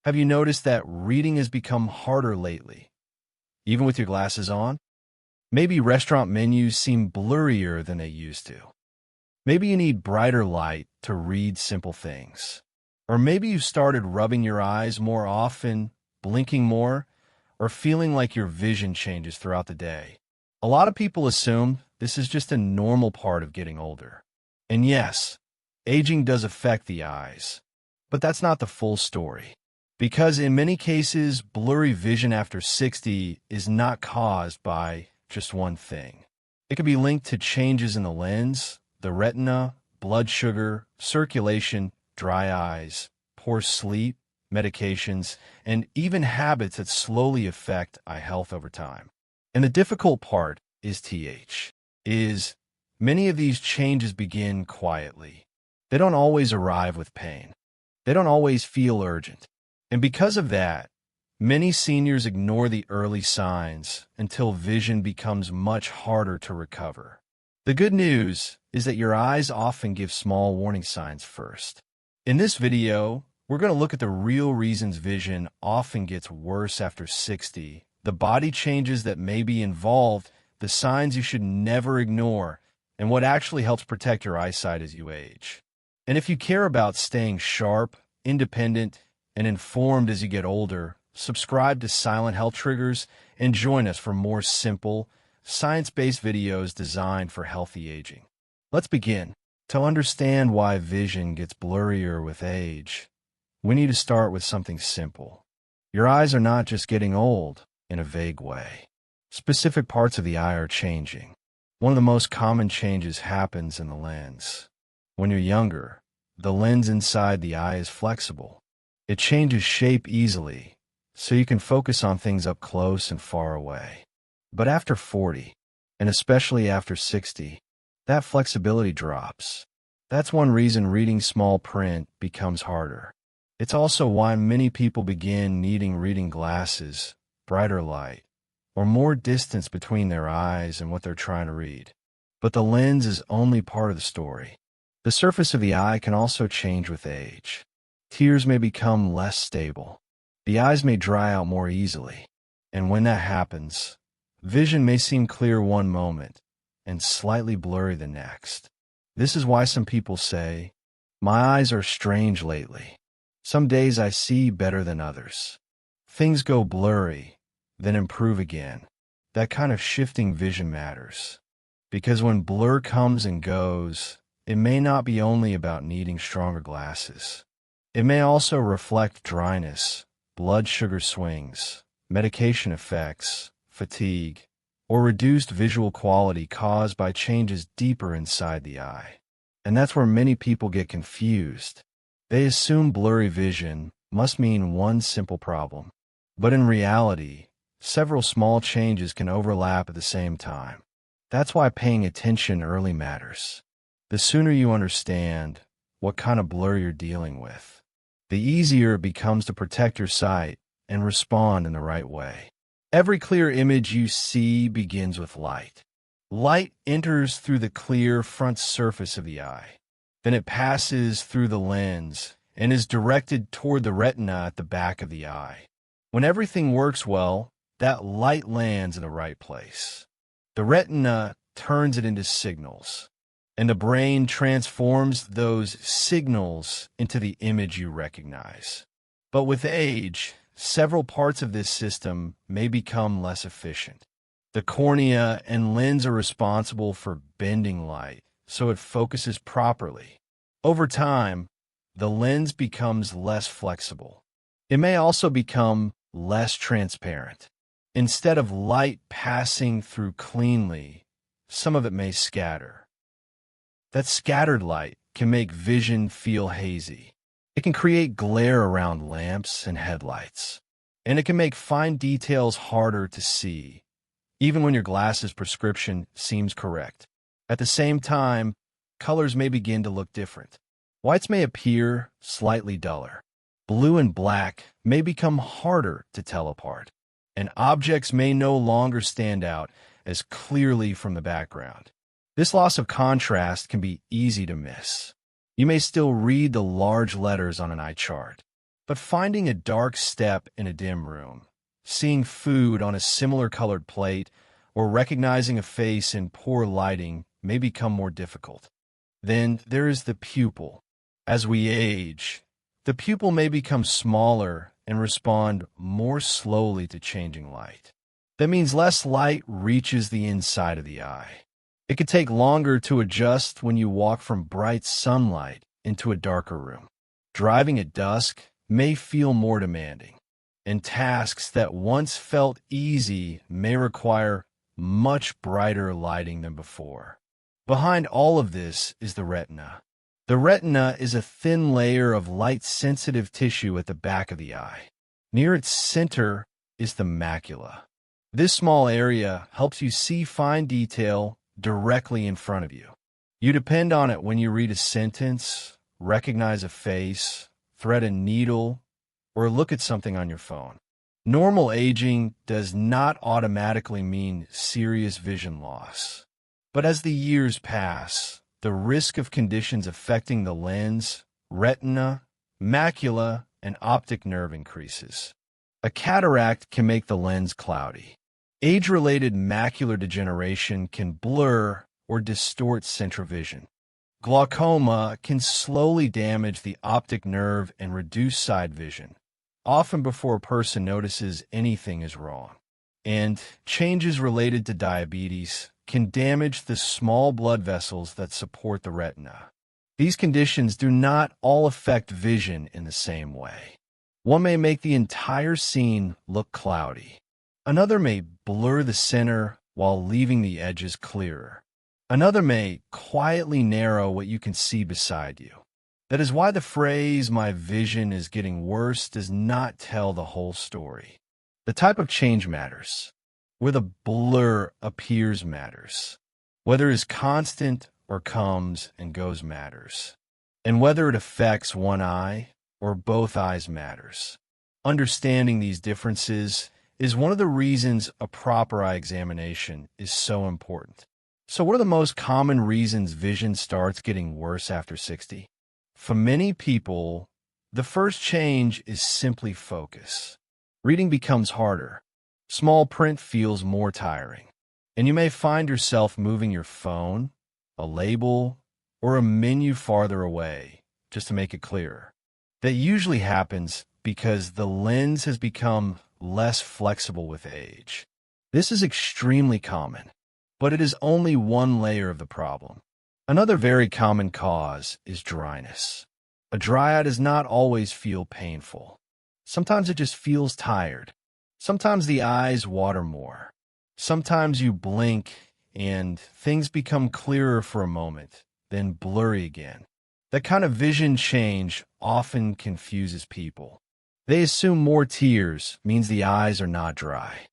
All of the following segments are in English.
Have you noticed that reading has become harder lately, even with your glasses on? Maybe restaurant menus seem blurrier than they used to. Maybe you need brighter light to read simple things. Or maybe you started rubbing your eyes more often, blinking more, or feeling like your vision changes throughout the day. A lot of people assume this is just a normal part of getting older. And yes, aging does affect the eyes, but that's not the full story. Because in many cases, blurry vision after 60 is not caused by just one thing. It can be linked to changes in the lens, the retina, blood sugar, circulation, dry eyes, poor sleep, medications, and even habits that slowly affect eye health over time. And the difficult part is many of these changes begin quietly. They don't always arrive with pain. They don't always feel urgent. And because of that, many seniors ignore the early signs until vision becomes much harder to recover. The good news is that your eyes often give small warning signs first. In this video, we're going to look at the real reasons vision often gets worse after 60, the body changes that may be involved, the signs you should never ignore, and what actually helps protect your eyesight as you age. And if you care about staying sharp, independent, and informed as you get older, subscribe to Silent Health Triggers and join us for more simple, science-based videos designed for healthy aging. Let's begin. To understand why vision gets blurrier with age, we need to start with something simple. Your eyes are not just getting old in a vague way. Specific parts of the eye are changing. One of the most common changes happens in the lens. When you're younger, the lens inside the eye is flexible. It changes shape easily, so you can focus on things up close and far away. But after 40, and especially after 60, that flexibility drops. That's one reason reading small print becomes harder. It's also why many people begin needing reading glasses, brighter light, or more distance between their eyes and what they're trying to read. But the lens is only part of the story. The surface of the eye can also change with age. Tears may become less stable. The eyes may dry out more easily. And when that happens, vision may seem clear one moment and slightly blurry the next. This is why some people say, "My eyes are strange lately. Some days I see better than others." Things go blurry, then improve again. That kind of shifting vision matters. Because when blur comes and goes, it may not be only about needing stronger glasses. It may also reflect dryness, blood sugar swings, medication effects, fatigue, or reduced visual quality caused by changes deeper inside the eye. And that's where many people get confused. They assume blurry vision must mean one simple problem. But in reality, several small changes can overlap at the same time. That's why paying attention early matters. The sooner you understand what kind of blur you're dealing with, the easier it becomes to protect your sight and respond in the right way. Every clear image you see begins with light. Light enters through the clear front surface of the eye. Then it passes through the lens and is directed toward the retina at the back of the eye. When everything works well, that light lands in the right place. The retina turns it into signals, and the brain transforms those signals into the image you recognize. But with age, several parts of this system may become less efficient. The cornea and lens are responsible for bending light, so it focuses properly. Over time, the lens becomes less flexible. It may also become less transparent. Instead of light passing through cleanly, some of it may scatter. That scattered light can make vision feel hazy. It can create glare around lamps and headlights. And it can make fine details harder to see, even when your glasses prescription seems correct. At the same time, colors may begin to look different. Whites may appear slightly duller. Blue and black may become harder to tell apart. And objects may no longer stand out as clearly from the background. This loss of contrast can be easy to miss. You may still read the large letters on an eye chart, But finding a dark step in a dim room, seeing food on a similar colored plate, or recognizing a face in poor lighting may become more difficult. Then there is the pupil. As we age, the pupil may become smaller and respond more slowly to changing light. That means less light reaches the inside of the eye. It could take longer to adjust when you walk from bright sunlight into a darker room. Driving at dusk may feel more demanding, and tasks that once felt easy may require much brighter lighting than before. Behind all of this is the retina. The retina is a thin layer of light-sensitive tissue at the back of the eye. Near its center is the macula. This small area helps you see fine detail directly in front of you. You depend on it when you read a sentence, recognize a face, thread a needle, or look at something on your phone. Normal aging does not automatically mean serious vision loss. But as the years pass, the risk of conditions affecting the lens, retina, macula, and optic nerve increases. A cataract can make the lens cloudy. Age-related macular degeneration can blur or distort central vision. Glaucoma can slowly damage the optic nerve and reduce side vision, often before a person notices anything is wrong. And changes related to diabetes can damage the small blood vessels that support the retina. These conditions do not all affect vision in the same way. One may make the entire scene look cloudy. Another may blur the center while leaving the edges clearer. Another may quietly narrow what you can see beside you. That is why the phrase, "my vision is getting worse," does not tell the whole story. The type of change matters. Where the blur appears matters. Whether it is constant or comes and goes matters. And whether it affects one eye or both eyes matters. Understanding these differences is one of the reasons a proper eye examination is so important. So what are the most common reasons vision starts getting worse after 60? For many people, the first change is simply focus. Reading becomes harder. Small print feels more tiring. And you may find yourself moving your phone, a label, or a menu farther away just to make it clearer. That usually happens because the lens has become less flexible with age. This is extremely common, but it is only one layer of the problem. Another very common cause is dryness. A dry eye does not always feel painful. Sometimes it just feels tired. Sometimes the eyes water more. Sometimes you blink and things become clearer for a moment, then blurry again. That kind of vision change often confuses people. They assume more tears means the eyes are not dry.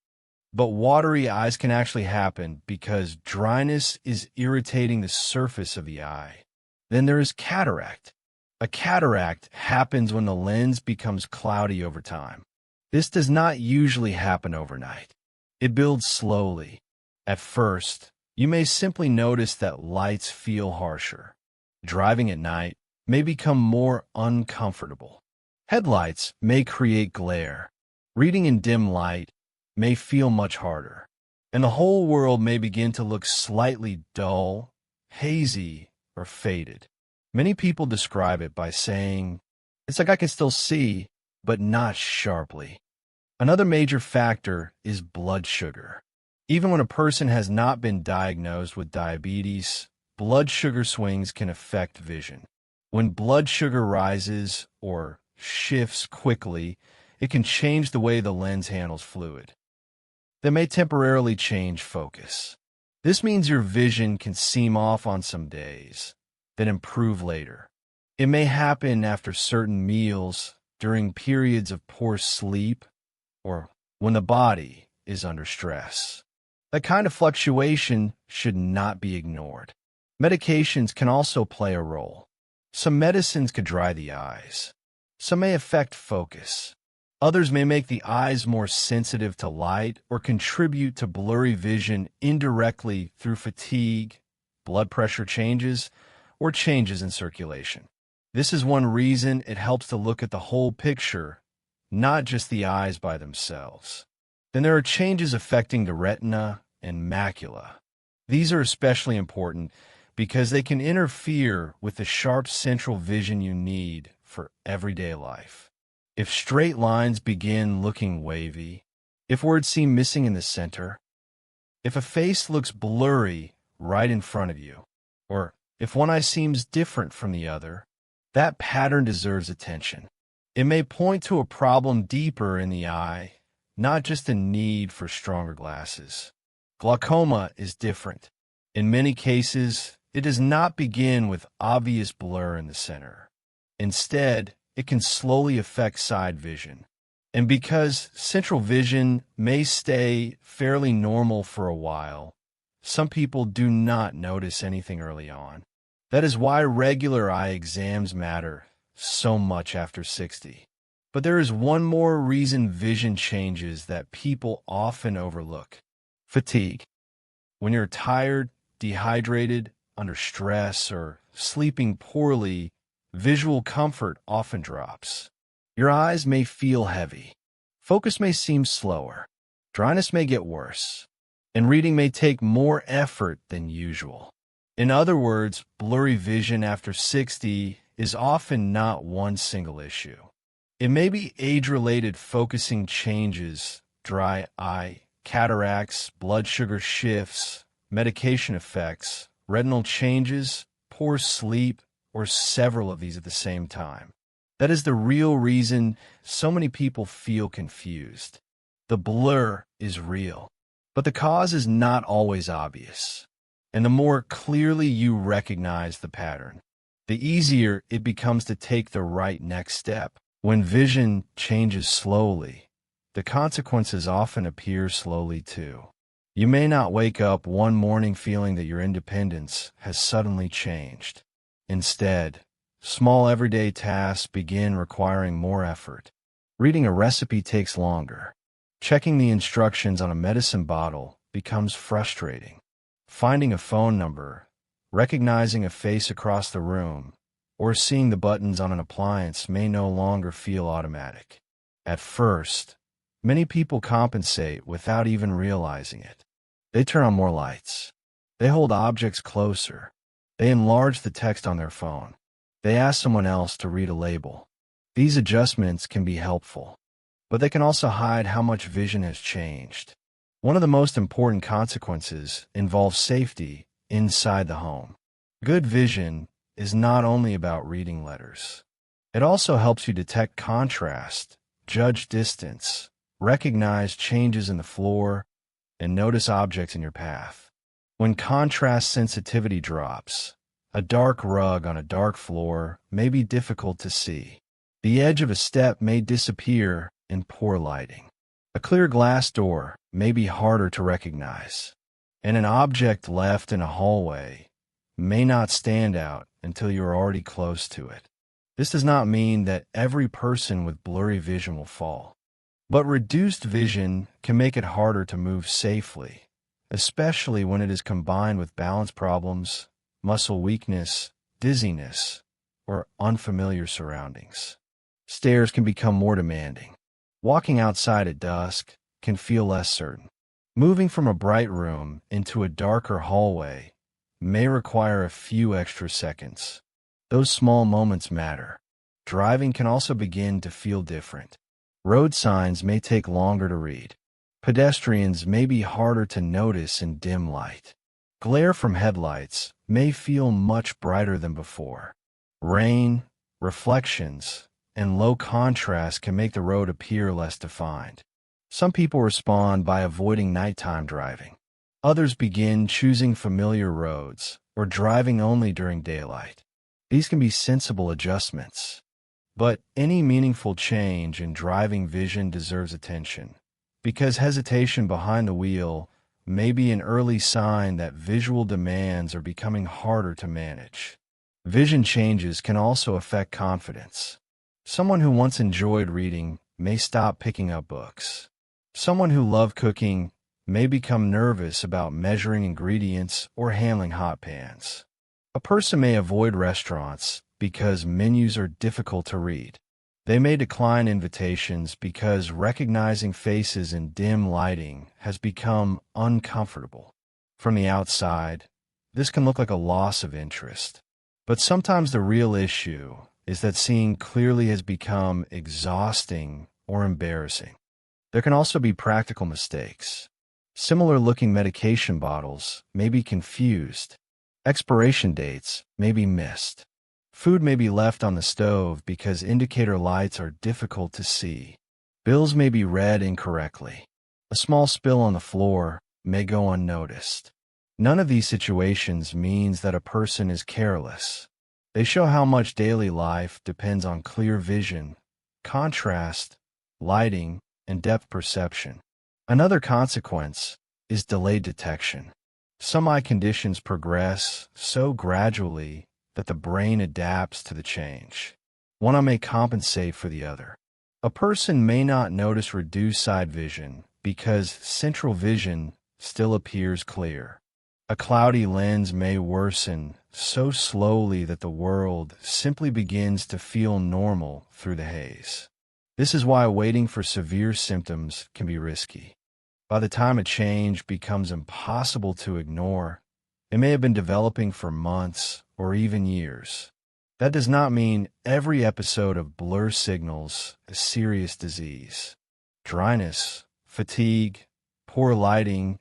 But watery eyes can actually happen because dryness is irritating the surface of the eye. Then there is cataract. A cataract happens when the lens becomes cloudy over time. This does not usually happen overnight. It builds slowly. At first, you may simply notice that lights feel harsher. Driving at night may become more uncomfortable. Headlights may create glare. Reading in dim light may feel much harder. And the whole world may begin to look slightly dull, hazy, or faded. Many people describe it by saying, "It's like I can still see, but not sharply." Another major factor is blood sugar. Even when a person has not been diagnosed with diabetes, blood sugar swings can affect vision. When blood sugar rises or shifts quickly, it can change the way the lens handles fluid. That may temporarily change focus. This means your vision can seem off on some days, then improve later. It may happen after certain meals, during periods of poor sleep, or when the body is under stress. That kind of fluctuation should not be ignored. Medications can also play a role. Some medicines could dry the eyes. Some may affect focus. Others may make the eyes more sensitive to light or contribute to blurry vision indirectly through fatigue, blood pressure changes, or changes in circulation. This is one reason it helps to look at the whole picture, not just the eyes by themselves. Then there are changes affecting the retina and macula. These are especially important because they can interfere with the sharp central vision you need for everyday life. If straight lines begin looking wavy, if words seem missing in the center, if a face looks blurry right in front of you, or if one eye seems different from the other, that pattern deserves attention. It may point to a problem deeper in the eye, not just a need for stronger glasses. Glaucoma is different. In many cases, it does not begin with obvious blur in the center. Instead, it can slowly affect side vision. And because central vision may stay fairly normal for a while, some people do not notice anything early on. That is why regular eye exams matter so much after 60. But there is one more reason vision changes that people often overlook: fatigue. When you're tired, dehydrated, under stress, or sleeping poorly, visual comfort often drops. Your eyes may feel heavy. Focus may seem slower. Dryness may get worse. And reading may take more effort than usual. In other words, blurry vision after 60 is often not one single issue. It may be age-related focusing changes, dry eye, cataracts, blood sugar shifts, medication effects, retinal changes, poor sleep, or several of these at the same time. That is the real reason so many people feel confused. The blur is real, but the cause is not always obvious. And the more clearly you recognize the pattern, the easier it becomes to take the right next step. When vision changes slowly, the consequences often appear slowly too. You may not wake up one morning feeling that your independence has suddenly changed. Instead, small everyday tasks begin requiring more effort. Reading a recipe takes longer. Checking the instructions on a medicine bottle becomes frustrating. Finding a phone number, recognizing a face across the room, or seeing the buttons on an appliance may no longer feel automatic. At first, many people compensate without even realizing it. They turn on more lights. They hold objects closer. They enlarge the text on their phone. They ask someone else to read a label. These adjustments can be helpful, but they can also hide how much vision has changed. One of the most important consequences involves safety inside the home. Good vision is not only about reading letters. It also helps you detect contrast, judge distance, recognize changes in the floor, and notice objects in your path. When contrast sensitivity drops, a dark rug on a dark floor may be difficult to see. The edge of a step may disappear in poor lighting. A clear glass door may be harder to recognize, and an object left in a hallway may not stand out until you are already close to it. This does not mean that every person with blurry vision will fall, but reduced vision can make it harder to move safely, especially when it is combined with balance problems, muscle weakness, dizziness, or unfamiliar surroundings. Stairs can become more demanding. Walking outside at dusk can feel less certain. Moving from a bright room into a darker hallway may require a few extra seconds. Those small moments matter. Driving can also begin to feel different. Road signs may take longer to read. Pedestrians may be harder to notice in dim light. Glare from headlights may feel much brighter than before. Rain, reflections, and low contrast can make the road appear less defined. Some people respond by avoiding nighttime driving. Others begin choosing familiar roads or driving only during daylight. These can be sensible adjustments, but any meaningful change in driving vision deserves attention, because hesitation behind the wheel may be an early sign that visual demands are becoming harder to manage. Vision changes can also affect confidence. Someone who once enjoyed reading may stop picking up books. Someone who loved cooking may become nervous about measuring ingredients or handling hot pans. A person may avoid restaurants because menus are difficult to read. They may decline invitations because recognizing faces in dim lighting has become uncomfortable. From the outside, this can look like a loss of interest. But sometimes the real issue is that seeing clearly has become exhausting or embarrassing. There can also be practical mistakes. Similar-looking medication bottles may be confused. Expiration dates may be missed. Food may be left on the stove because indicator lights are difficult to see. Bills may be read incorrectly. A small spill on the floor may go unnoticed. None of these situations means that a person is careless. They show how much daily life depends on clear vision, contrast, lighting, and depth perception. Another consequence is delayed detection. Some eye conditions progress so gradually that the brain adapts to the change. One may compensate for the other. A person may not notice reduced side vision because central vision still appears clear. A cloudy lens may worsen so slowly that the world simply begins to feel normal through the haze. This is why waiting for severe symptoms can be risky. By the time a change becomes impossible to ignore, it may have been developing for months or even years. That does not mean every episode of blur signals a serious disease. Dryness, fatigue, poor lighting,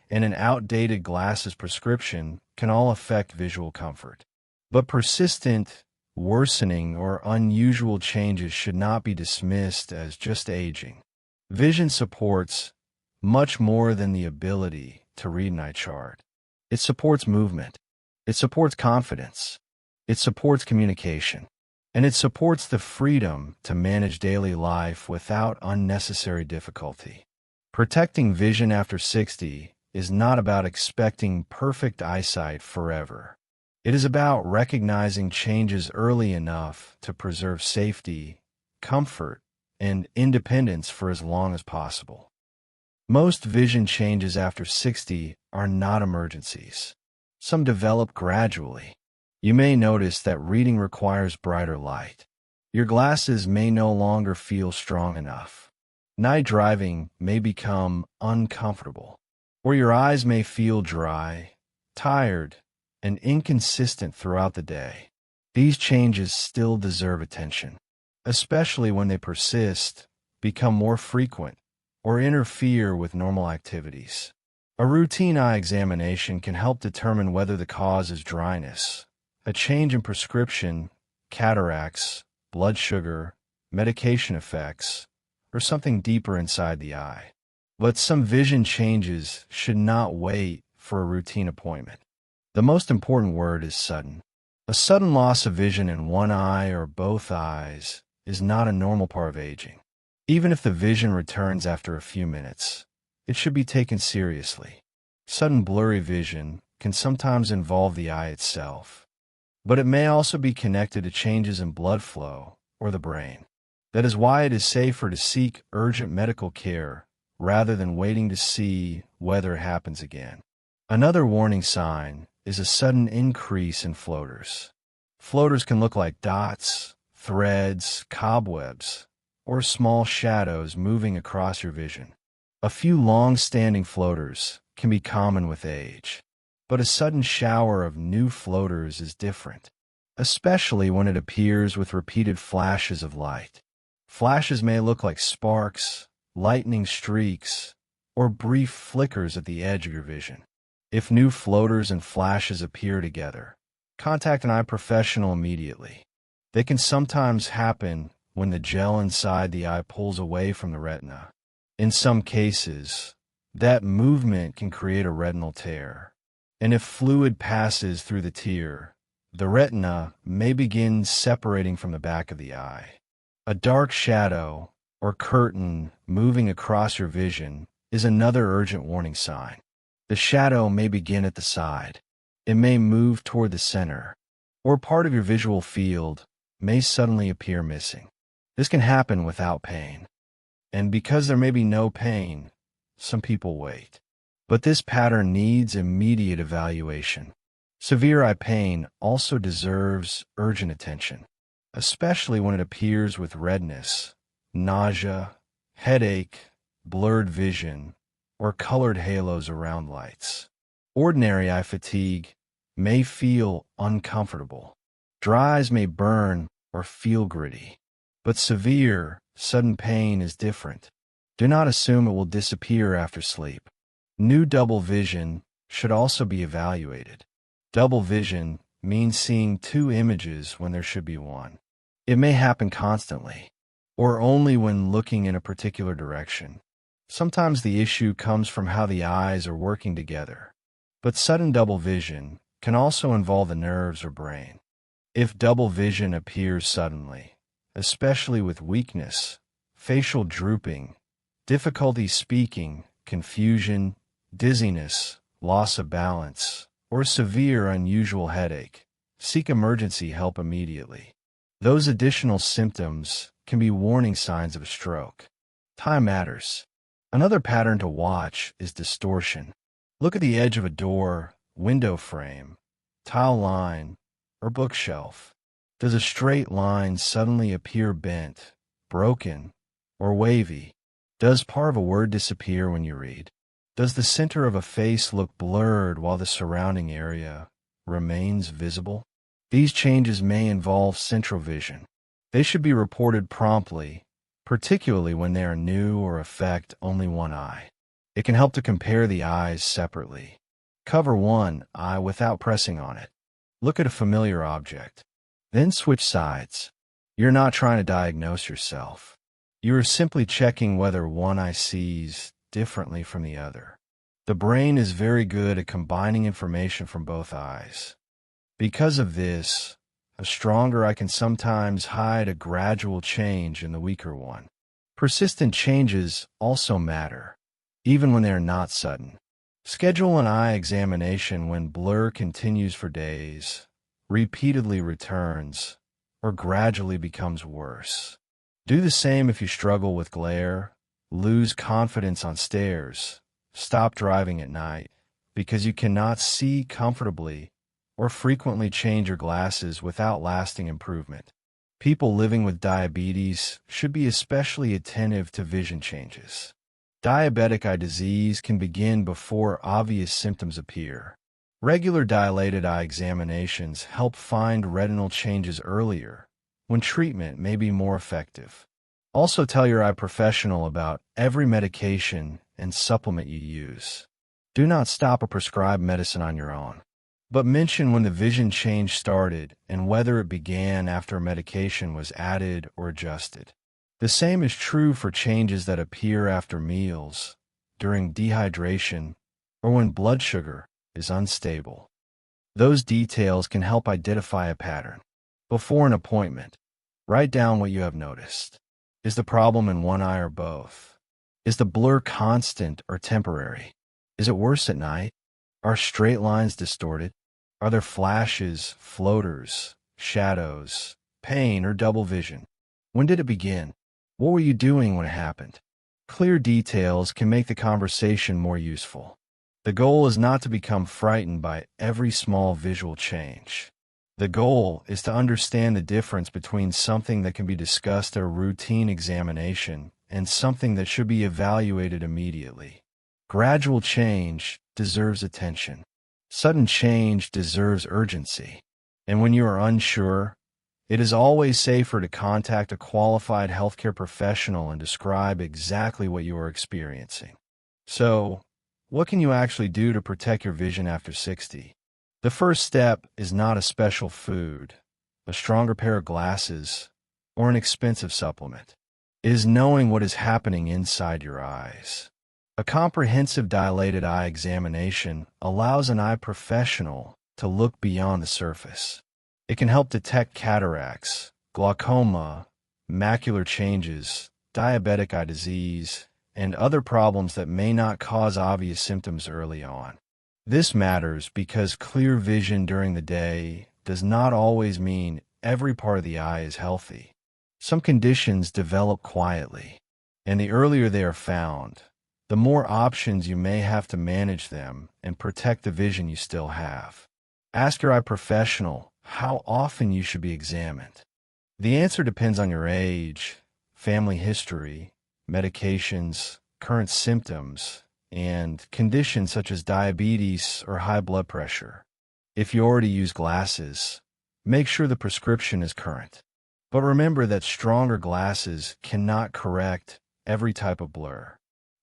and an outdated glasses prescription can all affect visual comfort. But persistent, worsening, or unusual changes should not be dismissed as just aging. Vision supports much more than the ability to read an eye chart. It supports movement. It supports confidence. It supports communication. And it supports the freedom to manage daily life without unnecessary difficulty. Protecting vision after 60 is not about expecting perfect eyesight forever. It is about recognizing changes early enough to preserve safety, comfort, and independence for as long as possible. Most vision changes after 60 are not emergencies. Some develop gradually. You may notice that reading requires brighter light. Your glasses may no longer feel strong enough. Night driving may become uncomfortable. Or your eyes may feel dry, tired, and inconsistent throughout the day. These changes still deserve attention, especially when they persist, become more frequent, or interfere with normal activities. A routine eye examination can help determine whether the cause is dryness, a change in prescription, cataracts, blood sugar, medication effects, or something deeper inside the eye. But some vision changes should not wait for a routine appointment. The most important word is sudden. A sudden loss of vision in one eye or both eyes is not a normal part of aging. Even if the vision returns after a few minutes, it should be taken seriously. Sudden blurry vision can sometimes involve the eye itself, but it may also be connected to changes in blood flow or the brain. That is why it is safer to seek urgent medical care rather than waiting to see whether it happens again. Another warning sign is a sudden increase in floaters. Floaters can look like dots, threads, cobwebs, or small shadows moving across your vision. A few long-standing floaters can be common with age, but a sudden shower of new floaters is different, especially when it appears with repeated flashes of light. Flashes may look like sparks, lightning streaks, or brief flickers at the edge of your vision. If new floaters and flashes appear together, contact an eye professional immediately. They can sometimes happen when the gel inside the eye pulls away from the retina. In some cases, that movement can create a retinal tear. And if fluid passes through the tear, the retina may begin separating from the back of the eye. A dark shadow or curtain moving across your vision is another urgent warning sign. The shadow may begin at the side. It may move toward the center, or part of your visual field may suddenly appear missing. This can happen without pain. And because there may be no pain, some people wait. But this pattern needs immediate evaluation. Severe eye pain also deserves urgent attention, especially when it appears with redness, nausea, headache, blurred vision, or colored halos around lights. Ordinary eye fatigue may feel uncomfortable. Dry eyes may burn or feel gritty. But severe, sudden pain is different. Do not assume it will disappear after sleep. New double vision should also be evaluated. Double vision means seeing two images when there should be one. It may happen constantly, or only when looking in a particular direction. Sometimes the issue comes from how the eyes are working together. But sudden double vision can also involve the nerves or brain. If double vision appears suddenly, especially with weakness, facial drooping, difficulty speaking, confusion, dizziness, loss of balance, or severe unusual headache, seek emergency help immediately. Those additional symptoms can be warning signs of a stroke. Time matters. Another pattern to watch is distortion. Look at the edge of a door, window frame, tile line, or bookshelf. Does a straight line suddenly appear bent, broken, or wavy? Does part of a word disappear when you read? Does the center of a face look blurred while the surrounding area remains visible? These changes may involve central vision. They should be reported promptly, particularly when they are new or affect only one eye. It can help to compare the eyes separately. Cover one eye without pressing on it. Look at a familiar object. Then switch sides. You're not trying to diagnose yourself. You are simply checking whether one eye sees differently from the other. The brain is very good at combining information from both eyes. Because of this, a stronger eye can sometimes hide a gradual change in the weaker one. Persistent changes also matter, even when they are not sudden. Schedule an eye examination when blur continues for days, repeatedly returns, or gradually becomes worse. Do the same if you struggle with glare, lose confidence on stairs, stop driving at night because you cannot see comfortably, or frequently change your glasses without lasting improvement. People living with diabetes should be especially attentive to vision changes. Diabetic eye disease can begin before obvious symptoms appear. Regular dilated eye examinations help find retinal changes earlier, when treatment may be more effective. Also tell your eye professional about every medication and supplement you use. Do not stop or prescribe medicine on your own, but mention when the vision change started and whether it began after medication was added or adjusted. The same is true for changes that appear after meals, during dehydration, or when blood sugar is unstable. Those details can help identify a pattern. Before an appointment, write down what you have noticed. Is the problem in one eye or both? Is the blur constant or temporary? Is it worse at night? Are straight lines distorted? Are there flashes, floaters, shadows, pain, or double vision? When did it begin? What were you doing when it happened? Clear details can make the conversation more useful. The goal is not to become frightened by every small visual change. The goal is to understand the difference between something that can be discussed at a routine examination and something that should be evaluated immediately. Gradual change deserves attention. Sudden change deserves urgency. And when you are unsure, it is always safer to contact a qualified healthcare professional and describe exactly what you are experiencing. So, what can you actually do to protect your vision after 60? The first step is not a special food, a stronger pair of glasses, or an expensive supplement. It is knowing what is happening inside your eyes. A comprehensive dilated eye examination allows an eye professional to look beyond the surface. It can help detect cataracts, glaucoma, macular changes, diabetic eye disease, and other problems that may not cause obvious symptoms early on. This matters because clear vision during the day does not always mean every part of the eye is healthy. Some conditions develop quietly, and the earlier they are found, the more options you may have to manage them and protect the vision you still have. Ask your eye professional how often you should be examined. The answer depends on your age, family history, medications, current symptoms, and conditions such as diabetes or high blood pressure. If you already use glasses, make sure the prescription is current. But remember that stronger glasses cannot correct every type of blur.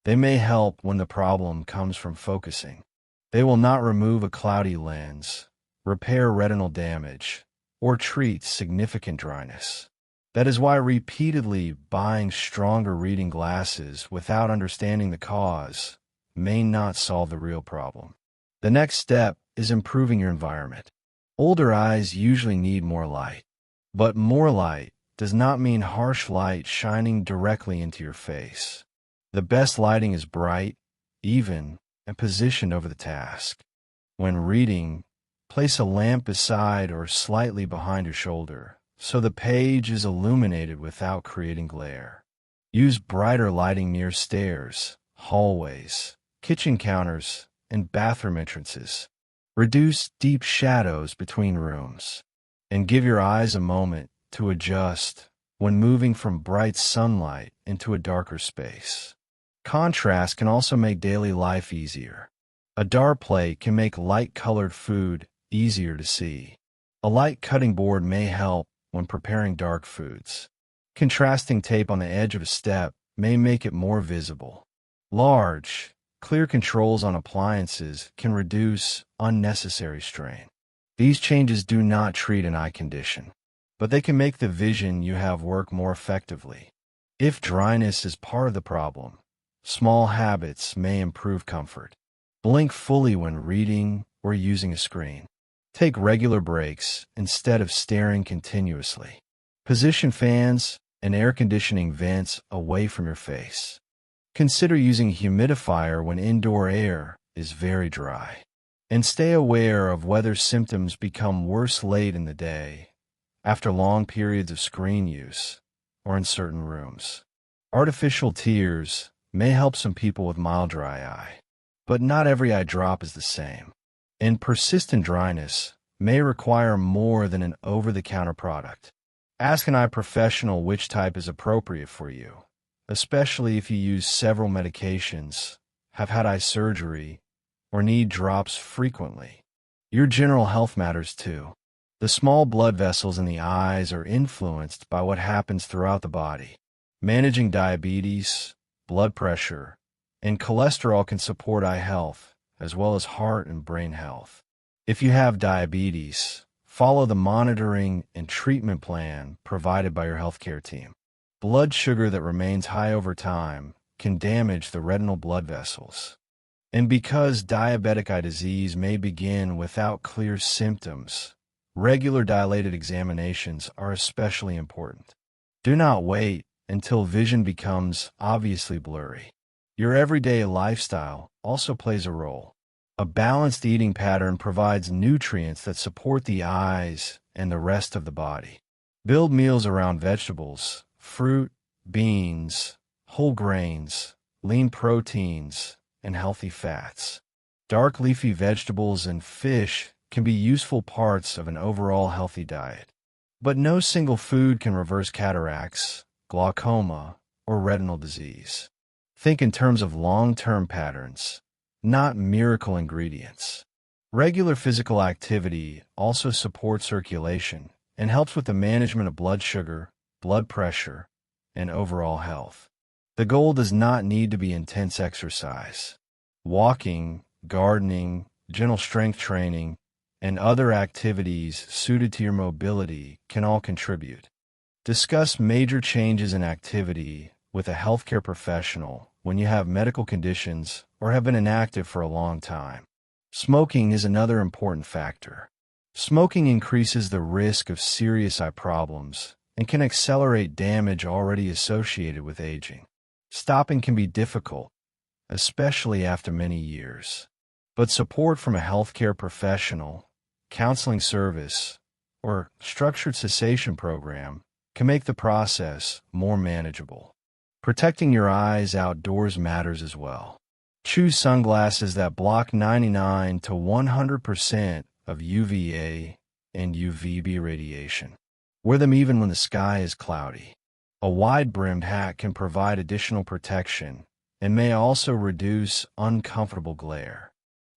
They may help when the problem comes from focusing. They will not remove a cloudy lens, repair retinal damage, or treat significant dryness. That is why repeatedly buying stronger reading glasses without understanding the cause may not solve the real problem. The next step is improving your environment. Older eyes usually need more light, but more light does not mean harsh light shining directly into your face. The best lighting is bright, even, and positioned over the task. When reading, place a lamp beside or slightly behind your shoulder, so the page is illuminated without creating glare. Use brighter lighting near stairs, hallways, kitchen counters, and bathroom entrances. Reduce deep shadows between rooms, and give your eyes a moment to adjust when moving from bright sunlight into a darker space. Contrast can also make daily life easier. A dark plate can make light-colored food easier to see. A light cutting board may help when preparing dark foods. Contrasting tape on the edge of a step may make it more visible. Large, clear controls on appliances can reduce unnecessary strain. These changes do not treat an eye condition, but they can make the vision you have work more effectively. If dryness is part of the problem, small habits may improve comfort. Blink fully when reading or using a screen. Take regular breaks instead of staring continuously. Position fans and air conditioning vents away from your face. Consider using a humidifier when indoor air is very dry. And stay aware of whether symptoms become worse late in the day, after long periods of screen use, or in certain rooms. Artificial tears may help some people with mild dry eye, but not every eye drop is the same. And persistent dryness may require more than an over-the-counter product. Ask an eye professional which type is appropriate for you, especially if you use several medications, have had eye surgery, or need drops frequently. Your general health matters too. The small blood vessels in the eyes are influenced by what happens throughout the body. Managing diabetes, blood pressure, and cholesterol can support eye health, as well as heart and brain health. If you have diabetes, follow the monitoring and treatment plan provided by your healthcare team. Blood sugar that remains high over time can damage the retinal blood vessels. And because diabetic eye disease may begin without clear symptoms, regular dilated examinations are especially important. Do not wait until vision becomes obviously blurry. Your everyday lifestyle also plays a role. A balanced eating pattern provides nutrients that support the eyes and the rest of the body. Build meals around vegetables, fruit, beans, whole grains, lean proteins, and healthy fats. Dark leafy vegetables and fish can be useful parts of an overall healthy diet. But no single food can reverse cataracts, glaucoma, or retinal disease. Think in terms of long-term patterns, not miracle ingredients. Regular physical activity also supports circulation and helps with the management of blood sugar, blood pressure, and overall health. The goal does not need to be intense exercise. Walking, gardening, gentle strength training, and other activities suited to your mobility can all contribute. Discuss major changes in activity with a healthcare professional when you have medical conditions or have been inactive for a long time. Smoking is another important factor. Smoking increases the risk of serious eye problems and can accelerate damage already associated with aging. Stopping can be difficult, especially after many years. But support from a healthcare professional, counseling service, or structured cessation program can make the process more manageable. Protecting your eyes outdoors matters as well. Choose sunglasses that block 99 to 100% of UVA and UVB radiation. Wear them even when the sky is cloudy. A wide-brimmed hat can provide additional protection and may also reduce uncomfortable glare.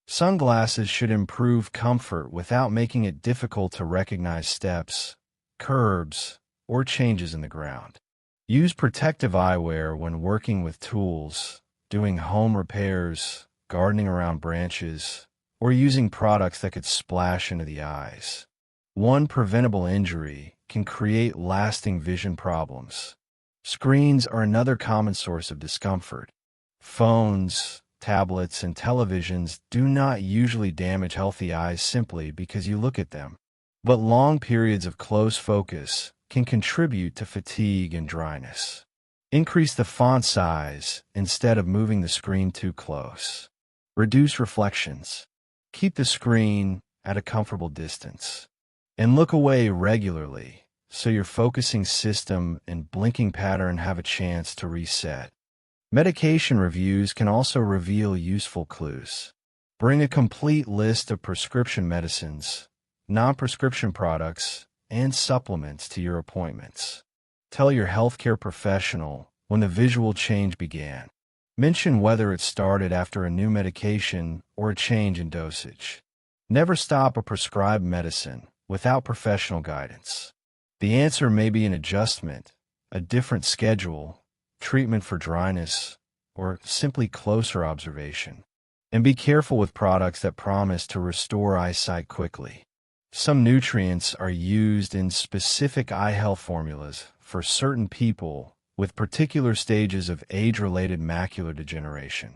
Sunglasses should improve comfort without making it difficult to recognize steps, curbs, or changes in the ground. Use protective eyewear when working with tools, doing home repairs, gardening around branches, or using products that could splash into the eyes. One preventable injury can create lasting vision problems. Screens are another common source of discomfort. Phones, tablets, and televisions do not usually damage healthy eyes simply because you look at them. But long periods of close focus can contribute to fatigue and dryness. Increase the font size instead of moving the screen too close. Reduce reflections. Keep the screen at a comfortable distance. And look away regularly so your focusing system and blinking pattern have a chance to reset. Medication reviews can also reveal useful clues. Bring a complete list of prescription medicines, non-prescription products, and supplements to your appointments. Tell your healthcare professional when the visual change began. Mention whether it started after a new medication or a change in dosage. Never stop a prescribed medicine without professional guidance. The answer may be an adjustment, a different schedule, treatment for dryness, or simply closer observation. And be careful with products that promise to restore eyesight quickly. Some nutrients are used in specific eye health formulas for certain people with particular stages of age-related macular degeneration.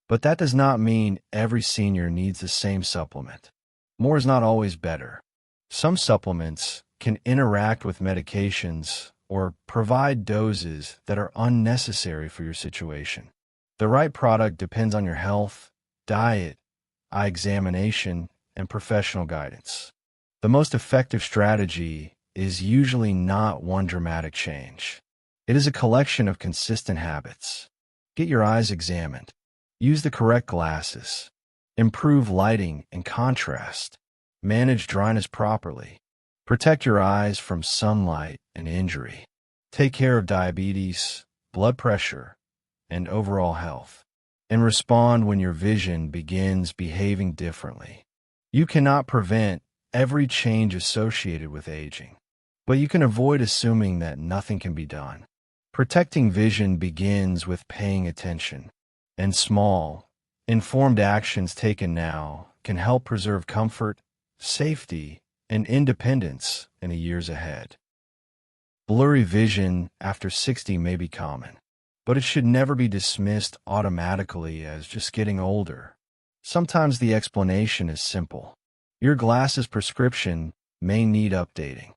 But that does not mean every senior needs the same supplement. More is not always better. Some supplements can interact with medications or provide doses that are unnecessary for your situation. The right product depends on your health, diet, eye examination, and professional guidance. The most effective strategy is usually not one dramatic change. It is a collection of consistent habits. Get your eyes examined. Use the correct glasses. Improve lighting and contrast. Manage dryness properly. Protect your eyes from sunlight and injury. Take care of diabetes, blood pressure, and overall health. And respond when your vision begins behaving differently. You cannot prevent every change associated with aging, but you can avoid assuming that nothing can be done. Protecting vision begins with paying attention, and small, informed actions taken now can help preserve comfort, safety, and independence in the years ahead. Blurry vision after 60 may be common, but it should never be dismissed automatically as just getting older. Sometimes the explanation is simple. Your glasses prescription may need updating.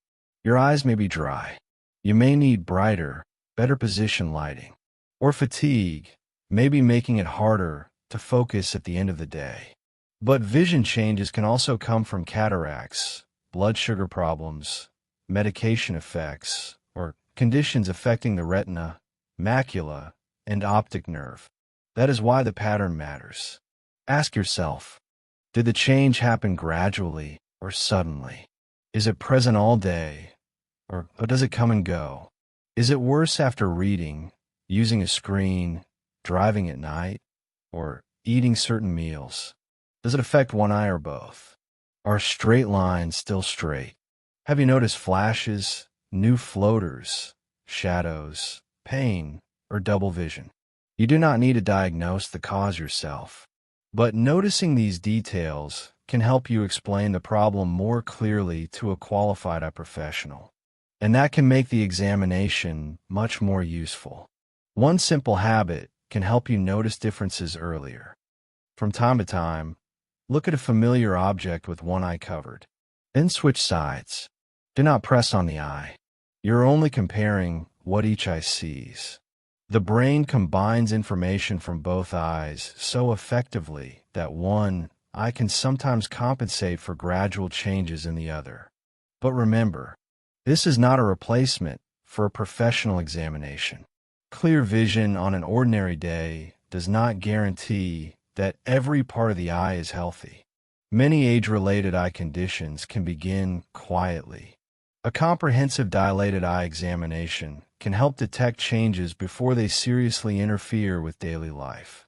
Your eyes may be dry. You may need brighter, better position lighting. Or fatigue may be making it harder to focus at the end of the day. But vision changes can also come from cataracts, blood sugar problems, medication effects, or conditions affecting the retina, macula, and optic nerve. That is why the pattern matters. Ask yourself, did the change happen gradually or suddenly? Is it present all day, or does it come and go? Is it worse after reading, using a screen, driving at night, or eating certain meals? Does it affect one eye or both? Are straight lines still straight? Have you noticed flashes, new floaters, shadows, pain, or double vision? You do not need to diagnose the cause yourself, but noticing these details can help you explain the problem more clearly to a qualified eye professional. And that can make the examination much more useful. One simple habit can help you notice differences earlier. From time to time, look at a familiar object with one eye covered. Then switch sides. Do not press on the eye. You're only comparing what each eye sees. The brain combines information from both eyes so effectively that one eye can sometimes compensate for gradual changes in the other. But remember, this is not a replacement for a professional examination. Clear vision on an ordinary day does not guarantee that every part of the eye is healthy. Many age-related eye conditions can begin quietly. A comprehensive dilated eye examination can help detect changes before they seriously interfere with daily life.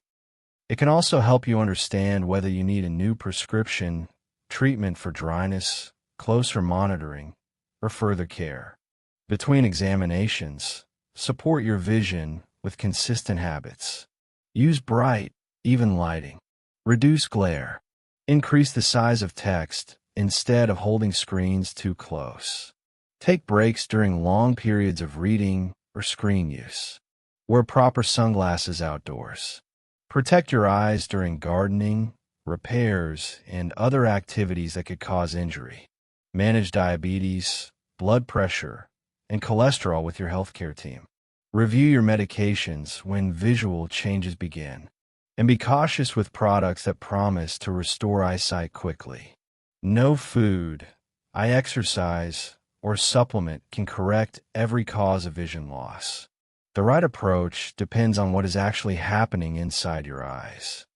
It can also help you understand whether you need a new prescription, treatment for dryness, closer monitoring, or further care. Between examinations, support your vision with consistent habits. Use bright, even lighting. Reduce glare. Increase the size of text instead of holding screens too close. Take breaks during long periods of reading or screen use. Wear proper sunglasses outdoors. Protect your eyes during gardening, repairs, and other activities that could cause injury. Manage diabetes, blood pressure, and cholesterol with your healthcare team. Review your medications when visual changes begin. And be cautious with products that promise to restore eyesight quickly. No food, eye exercise, or supplement can correct every cause of vision loss. The right approach depends on what is actually happening inside your eyes.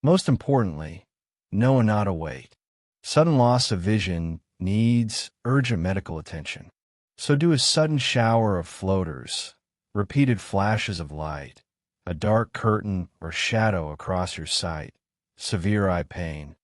Most importantly, know and not await. Sudden loss of vision needs urgent medical attention. So do a sudden shower of floaters, repeated flashes of light, a dark curtain or shadow across your sight, severe eye pain,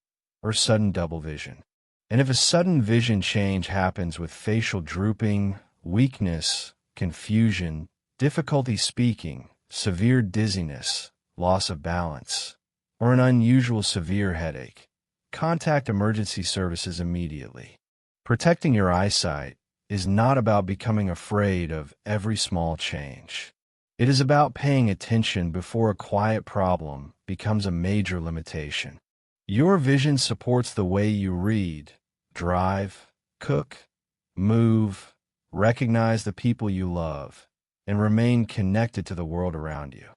or sudden double vision. And if a sudden vision change happens with facial drooping, weakness, confusion, difficulty speaking, severe dizziness, loss of balance, or an unusual severe headache, contact emergency services immediately. Protecting your eyesight is not about becoming afraid of every small change. It is about paying attention before a quiet problem becomes a major limitation. Your vision supports the way you read, drive, cook, move, recognize the people you love, and remain connected to the world around you.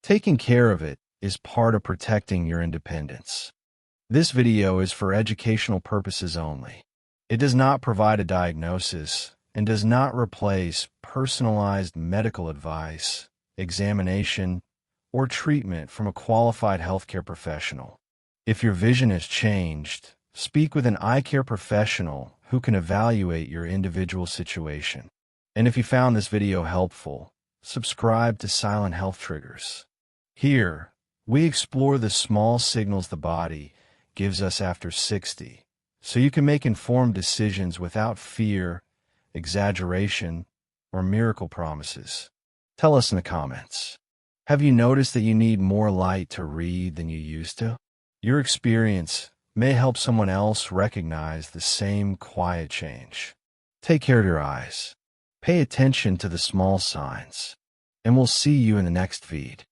Taking care of it is part of protecting your independence. This video is for educational purposes only. It does not provide a diagnosis and does not replace personalized medical advice, examination, or treatment from a qualified healthcare professional. If your vision has changed, speak with an eye care professional who can evaluate your individual situation. And if you found this video helpful, subscribe to Silent Health Triggers. Here, we explore the small signals the body gives us after 60, so you can make informed decisions without fear, exaggeration, or miracle promises. Tell us in the comments. Have you noticed that you need more light to read than you used to? Your experience may help someone else recognize the same quiet change. Take care of your eyes. Pay attention to the small signs. And we'll see you in the next feed.